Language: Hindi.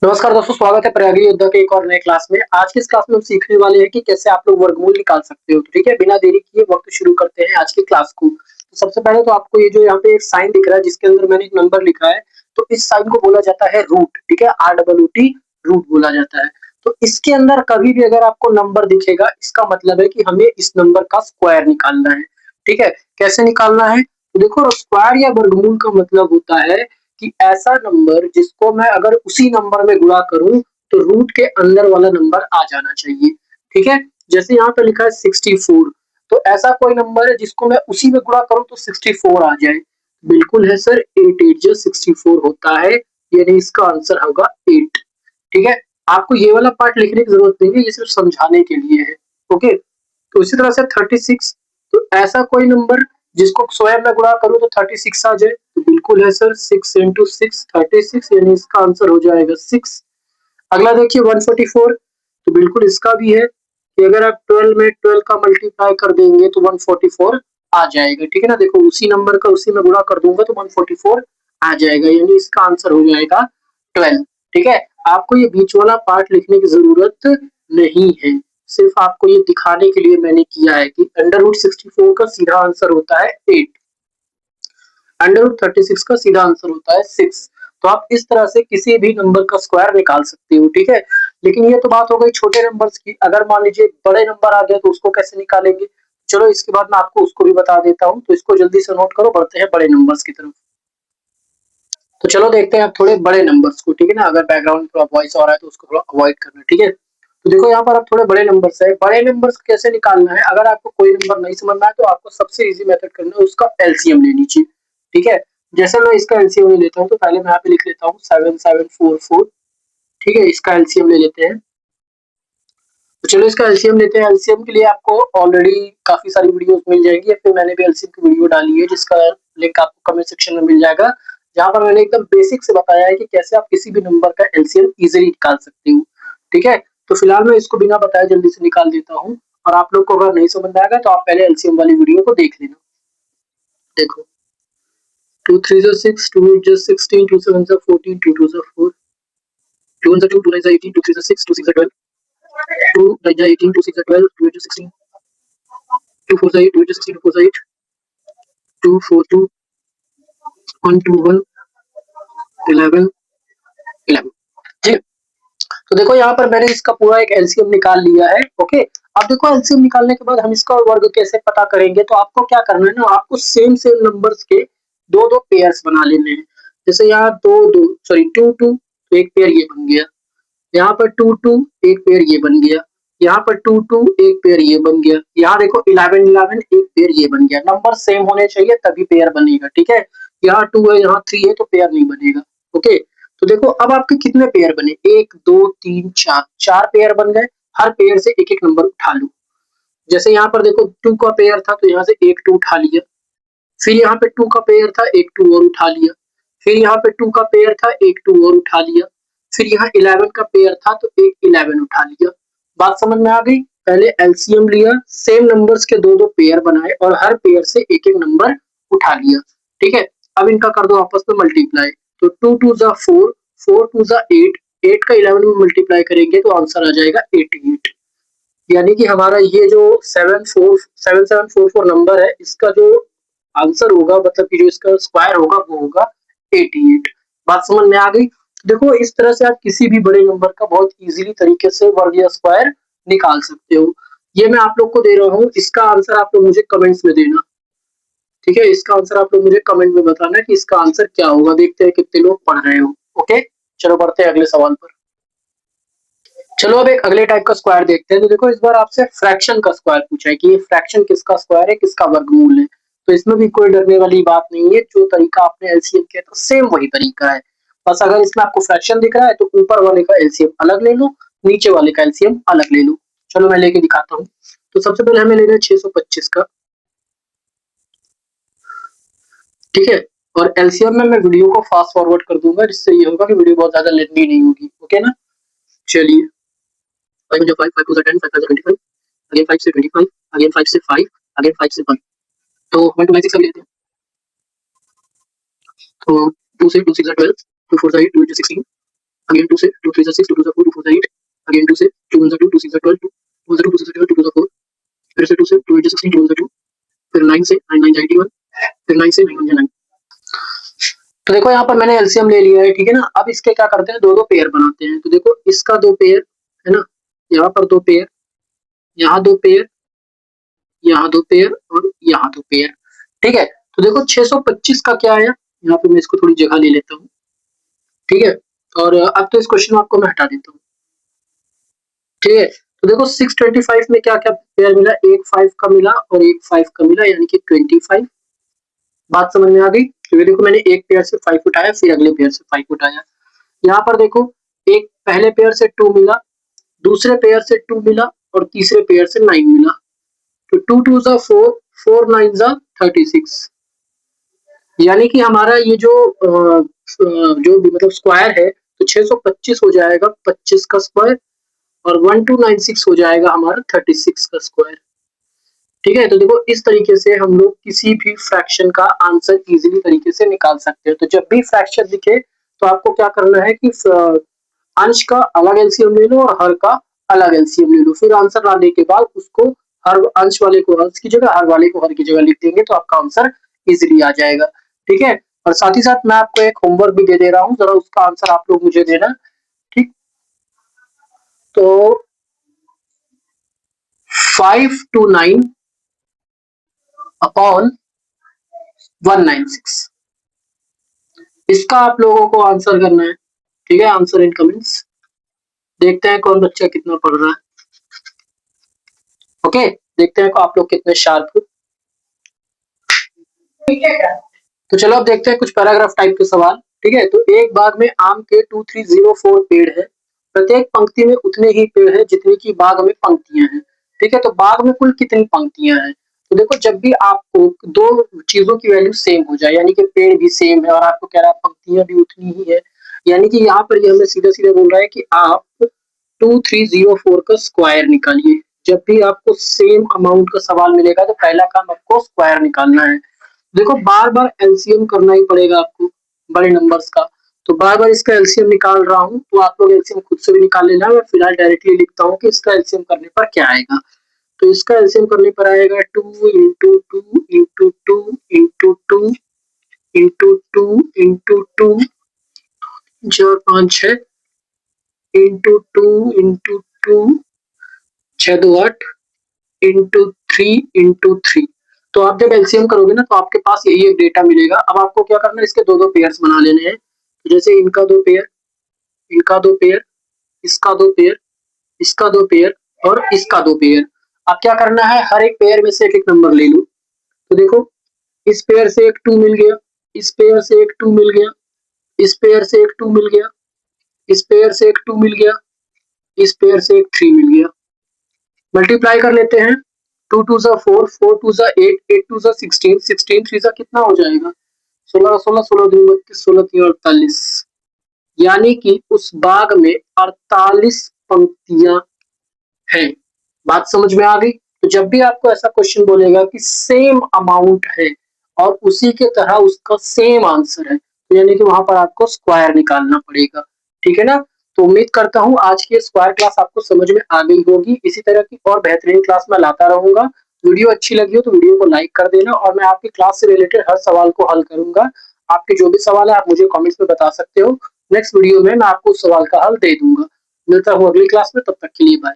नमस्कार दोस्तों, स्वागत है प्रयागी योद्धा के एक और नए क्लास में। आज की इस क्लास में हम सीखने वाले हैं कि कैसे आप लोग वर्गमूल निकाल सकते हो। तो ठीक है, बिना देरी किए वक्त शुरू करते हैं आज की क्लास को। तो सबसे पहले तो आपको ये जो यहाँ पे एक साइन दिख रहा है जिसके अंदर मैंने एक नंबर लिखा है, तो इस साइन को बोला जाता है रूट। ठीक है, ROOT रूट बोला जाता है। तो इसके अंदर कभी भी अगर आपको नंबर दिखेगा, इसका मतलब है कि हमें इस नंबर का स्क्वायर निकालना है। ठीक है, कैसे निकालना है? तो देखो, स्क्वायर या वर्गमूल का मतलब होता है कि ऐसा नंबर जिसको मैं अगर उसी नंबर में गुणा करूं तो रूट के अंदर वाला नंबर आ जाना चाहिए। ठीक है, जैसे यहाँ पे लिखा है 64, तो ऐसा कोई नंबर है जिसको मैं उसी में गुणा करूं तो 64 आ जाए। बिल्कुल है सर, 8 8 जो 64 होता है, यानी इसका आंसर होगा 8। ठीक है, आपको ये वाला पार्ट लिखने की जरूरत नहीं है, ये सिर्फ समझाने के लिए है। ओके, तो इसी तरह से 36, तो ऐसा कोई नंबर जिसको स्वयं में गुणा करूं तो 36 आ जाए। तो बिल्कुल है सर, 6 इंटू 6 36, यानी इसका आंसर हो जाएगा 6। अगला देखिए 144, तो बिल्कुल इसका भी है कि अगर आप 12 में 12 का मल्टीप्लाई कर देंगे तो 144 आ जाएगा। ठीक है ना, देखो उसी नंबर का उसी में गुणा कर दूंगा तो 144 आ जाएगा, यानी इसका आंसर हो जाएगा 12। ठीक है, आपको ये बीच वाला पार्ट लिखने की जरूरत नहीं है, सिर्फ आपको ये दिखाने के लिए मैंने किया है कि √64 का सीधा आंसर होता है 8, √36 का सीधा आंसर होता है 6। तो आप इस तरह से किसी भी नंबर का स्क्वायर निकाल सकते हो। ठीक है, लेकिन ये तो बात हो गई छोटे नंबर्स की। अगर मान लीजिए बड़े नंबर आ गया तो उसको कैसे निकालेंगे? चलो इसके बाद मैं आपको उसको भी बता देता हूँ, तो इसको जल्दी से नोट करो, बढ़ते हैं बड़े नंबर्स की तरफ। तो चलो देखते हैं आप थोड़े बड़े नंबर्स को। ठीक है ना, अगर बैकग्राउंड में थोड़ा वॉइस आ रहा है तो उसको थोड़ा अवॉइड करना। ठीक है, तो देखो यहाँ पर आप थोड़े बड़े नंबर्स है, बड़े नंबर्स कैसे निकालना है। अगर आपको कोई नंबर नहीं समझना है तो आपको सबसे इजी मेथड करना है, उसका एलसीएम ले लीजिए। ठीक है, जैसे मैं इसका एलसीएम ले लेता हूँ, तो पहले मैं यहाँ पे लिख लेता हूँ 7744। ठीक है, इसका एलसीएम ले लेते हैं। तो चलो इसका एलसीएम लेते हैं। एलसीएम के लिए आपको ऑलरेडी काफी सारी वीडियोस मिल जाएंगी, या फिर मैंने भी एलसीएम की वीडियो डाली है जिसका लिंक आपको कमेंट सेक्शन में मिल जाएगा, जहां पर मैंने एकदम बेसिक से बताया है कि कैसे आप किसी भी नंबर का एलसीएम इजीली निकाल सकते हो। ठीक है, तो फिलहाल मैं इसको बिना बताए जल्दी से निकाल देता हूँ, और आप लोग को अगर नहीं समझ में आएगा तो आप पहले एलसीएम वाली वीडियो को देख लेना। देखो, 2 3 जा 6, 2 8 जा 16, 2 7 जा 14, 2 2 जा 4, 2 1 जा 2, 2 9 जा 18, 2 3 जा 6, 2 6 जा 12, 2 9 जा 18, 2 6 जा 12, 2 8 जा 16, 2 4 जा 8, 2 8 जा 16, 2 4 जा 8, 2 4 2, 1 2 1, 11 11। ठीक है, तो देखो यहाँ पर मैंने इसका पूरा एक एलसीएम निकाल लिया है। ओके, अब देखो एलसीएम निकालने के बाद हम इसका वर्ग कैसे पता करेंगे। तो आपको क्या करना है ना, आपको सेम सेम नंबर्स के दो दो पेयर्स बना लेने हैं। जैसे यहाँ दो दो सॉरी 2 2, तो एक पेयर ये बन गया। यहाँ पर 2 2, एक पेयर ये बन गया। यहाँ पर 2 2, एक पेयर ये बन गया। यहाँ देखो 11 11, एक पेयर ये बन गया। नंबर सेम होने चाहिए तभी पेयर बनेगा। ठीक है, यहाँ 2 है यहाँ 3 है तो पेयर नहीं बनेगा। ओके, तो देखो अब आपके कितने पेयर बने, 1 2 3 4, 4 पेयर बन गए। हर पेयर से एक एक नंबर उठा लो। जैसे यहाँ पर देखो 2 का पेयर था तो यहाँ से एक 2 उठा लिया। फिर यहाँ पे 2 का पेयर था, एक 2 और उठा लिया। फिर यहाँ पे 2 का पेयर था, एक 2 और उठा लिया। फिर यहाँ 11 का पेयर था तो एक 11 उठा लिया। बात समझ में आ गई? पहले एलसीएम लिया, सेम नंबर्स के दो दो पेयर बनाए और हर पेयर से एक एक नंबर उठा लिया। ठीक है, अब इनका कर दो आपस में मल्टीप्लाई। तो 2 2 जा 4, 4 2 जा 8, 8 का 11 में मल्टीप्लाई करेंगे तो आंसर आ जाएगा 88। यानी कि हमारा ये जो 7744 नंबर है, इसका जो आंसर होगा, मतलब कि जो इसका स्क्वायर होगा वो होगा 88। बात समझ में आ गई? देखो इस तरह से आप किसी भी बड़े नंबर का बहुत इजीली तरीके से वर्ग या स्क्वायर निकाल सकते हो। ये मैं आप लोग को दे रहा हूँ, इसका आंसर आप लोग मुझे कमेंट्स में देना। ठीक है, इसका आंसर आप लोग मुझे कमेंट में बताना कि इसका आंसर क्या होगा। देखते हैं कितने लोग पढ़ रहे हो। ओके, चलो बढ़ते हैं अगले सवाल पर। चलो अब एक अगले टाइप का स्क्वायर देखते हैं। तो देखो इस बार आपसे फ्रैक्शन का स्क्वायर पूछा है कि ये फ्रैक्शन किसका स्क्वायर है, किसका वर्गमूल है। तो इसमें भी कोई डरने वाली बात नहीं है, जो तरीका आपने एलसीएम किया था सेम वही तरीका है। बस अगर इसमें आपको फ्रैक्शन दिख रहा है तो ऊपर वाले का एलसीएम अलग ले लो, नीचे वाले का एलसीएम अलग ले लो। चलो मैं लेके दिखाता हूँ। तो सबसे पहले हमें लेना है 625 का। ठीक है, और एलसीएम में मैं वीडियो को फास्ट फॉरवर्ड कर दूंगा, जिससे ये होगा कि वीडियो बहुत ज्यादा लेंथी नहीं होगी। ओके ना, चलिए। 5 5 5 2 10, 5 5 25, अगेन 5 से 25, अगेन 5 से 5, अगेन 5 से 1। तो 1 2 9 6 कर लेते हैं। तो 2 से 2 6 12, 2 4 8, 2 8 16, अगेन 2 से 2 3 6 2 2 4 2 4 8 अगेन 2 से 2 1 2 2 6 12 2 1 2 2 6 12 2 2 4 फिर से 2 से 2 8 16 2 1 2 फिर 9 से 9 9 81 फिर 9 से 9 1 9। तो देखो यहाँ पर मैंने एलसीएम ले लिया है, ठीक है ना। अब इसके क्या करते हैं, दो दो पेयर बनाते हैं। तो देखो इसका दो पेयर है ना, यहाँ पर दो पेयर, यहाँ दो पेयर, यहाँ दो पेयर और यहाँ दो पेयर, ठीक है। तो देखो 625 का क्या आया, यहाँ पे मैं इसको थोड़ी जगह ले लेता हूँ, ठीक है। और अब तो इस क्वेश्चन को मैं हटा देता हूँ, ठीक है। तो देखो 625 में क्या क्या पेयर मिला, एक 5 का मिला और एक 5 का मिला, यानी कि 25। बात समझ में आ गई। तो ये देखो मैंने एक पेयर से 5 उठाया, फिर अगले पेयर से 5 उठाया। यहाँ पर देखो एक पहले पेयर से 2 मिला, दूसरे पेयर से 2 मिला और तीसरे पेयर से 9 मिला। तो 2 2 जा 4, 4 9 जा 36, यानी कि हमारा ये जो भी मतलब स्क्वायर है, तो 625 हो जाएगा 25 का स्क्वायर और 1296 हो जाएगा हमारा 36 का स्क्वायर, ठीक है। तो देखो इस तरीके से हम लोग किसी भी फ्रैक्शन का आंसर इजीली तरीके से निकाल सकते हैं। तो जब भी फ्रैक्शन दिखे तो आपको क्या करना है कि अंश का अलग एलसीएम ले लो और हर का अलग एलसीएम ले लो, फिर आंसर लाने के बाद उसको हर अंश वाले को अंश की जगह, हर वाले को हर की जगह लिख देंगे तो आपका आंसर इजीली आ जाएगा, ठीक है। और साथ ही साथ मैं आपको एक होमवर्क भी दे रहा हूँ, जरा उसका आंसर आप लोग मुझे देना, ठीक। तो 5 to 9 अपॉन 196, इसका आप लोगों को आंसर करना है, ठीक है। आंसर इन कमेंट्स, देखते हैं कौन बच्चा कितना पढ़ रहा है, ओके। देखते हैं आप लोग कितने शार्प हो, ठीक है। तो चलो अब देखते हैं कुछ पैराग्राफ टाइप के सवाल, ठीक है। तो एक बाग में आम के 2304 पेड़ है, प्रत्येक पंक्ति में उतने ही पेड़ है जितनी की बाग में पंक्तियां हैं, ठीक है। तो बाग में कुल कितनी पंक्तियां हैं, तो देखो जब भी आपको दो चीजों की वैल्यू सेम हो जाए, यानी कि पेड़ भी सेम है और आपको कह रहा है पंक्तियां भी उतनी ही है, यानी कि यहाँ पर ये हमें सीधा सीधा बोल रहा है कि आप 2304 का स्क्वायर निकालिए। जब भी आपको सेम अमाउंट का सवाल मिलेगा तो पहला काम आपको स्क्वायर निकालना है। देखो बार बार एलसीएम करना ही पड़ेगा आपको बड़े नंबर्स का, तो बार बार इसका एलसीएम निकाल रहा हूँ, तो आप लोग एलसीएम खुद से भी निकाल लेना। मैं फिलहाल डायरेक्टली लिखता हूँ कि इसका एलसीएम करने पर क्या आएगा। तो इसका एलसीएम करने पर आएगा 2 into 2 into 2 into 2 into 2 into 2 4 5 6 into 2 into 2 6 2 8 into 3 into 3। तो आप जब एलसीएम करोगे ना तो आपके पास यही एक डेटा मिलेगा। अब आपको क्या करना है, इसके दो दो पेयर्स बना लेने हैं। जैसे इनका दो पेयर, इनका दो पेयर, इसका दो पेयर, इसका दो पेयर और इसका दो पेयर। अब क्या करना है, हर एक पेयर में से एक एक नंबर ले लो। तो देखो इस पेयर से एक 2 मिल गया, इस पेयर से एक 2 मिल गया, इस पेयर से एक 2 मिल गया, इस पेयर से एक 2 मिल गया, इस पेयर से एक 3 मिल गया। मल्टीप्लाई कर लेते हैं, 2 2 जा 4, 4 2 जा 8, 8 2 जा 16, 16 3 जा कितना हो जाएगा, 16 16 16 2 32, 16 3 48, यानी कि उस बाग में 48 पंक्तियां हैं। बात समझ में आ गई। तो जब भी आपको ऐसा क्वेश्चन बोलेगा कि सेम अमाउंट है और उसी के तरह उसका सेम आंसर है, तो यानी कि वहां पर आपको स्क्वायर निकालना पड़ेगा, ठीक है ना। तो उम्मीद करता हूँ आज की स्क्वायर क्लास आपको समझ में आ गई होगी। इसी तरह की और बेहतरीन क्लास मैं लाता रहूंगा। वीडियो अच्छी लगी हो तो वीडियो को लाइक कर देना और मैं आपकी क्लास से रिलेटेड हर सवाल को हल करूंगा। आपके जो भी सवाल है आप मुझे कमेंट्स में बता सकते हो। नेक्स्ट वीडियो में मैं आपको उस सवाल का हल दे दूंगा। मिलता हूँ अगली क्लास में, तब तक के लिए बाय।